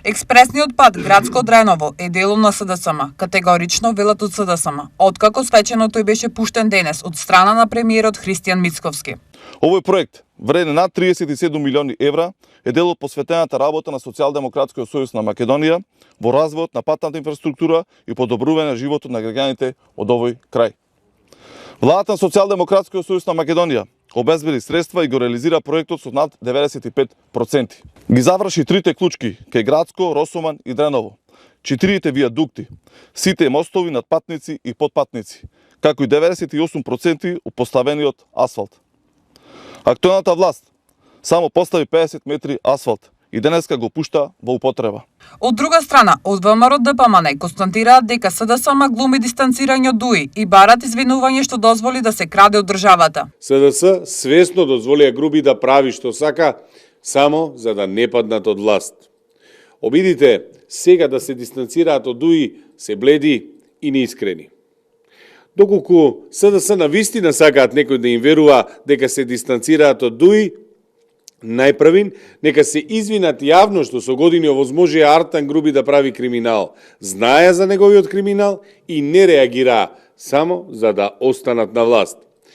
Експресниот пат Градско Дреново е дело на СДСМ, категорично велат од СДСМ, откако свечено тој беше пуштен денес од страна на премиерот Христијан Мицковски. Овој проект, вреден над 37 милиони евра, е дел од посветената работа на Социјалдемократскиот сојуз на Македонија во развојот на патната инфраструктура и подобрување на животот на граѓаните од овој крај. Владата на Социјалдемократскиот сојуз на Македонија обезбеди средства и го реализира проектот со над 95%. Ги заврши трите клучки кај Градско, Росоман и Дреново, 4 виадукти, сите мостови над патници и подпатници, како и 98% од поставениот асфалт. Актуелната власт само постави 50 метри асфалт и денеска го пушта во употреба. Од друга страна, од ВМРО ДПМН констатираат дека СДСМ глуми дистанцирање од ДУИ и барат извинување што дозволи да се краде од државата. СДС свесно дозволија Груби да прави што сака само за да не паднат од власт. Обидите сега да се дистанцираат од ДУИ се бледи и неискрени. Доколку СДС навистина сакаат некој да им верува дека се дистанцираат од ДУИ, најпрвин, нека се извинат јавно што со години овозможија Артан Груби да прави криминал. Знаеа за неговиот криминал и не реагираа само за да останат на власт.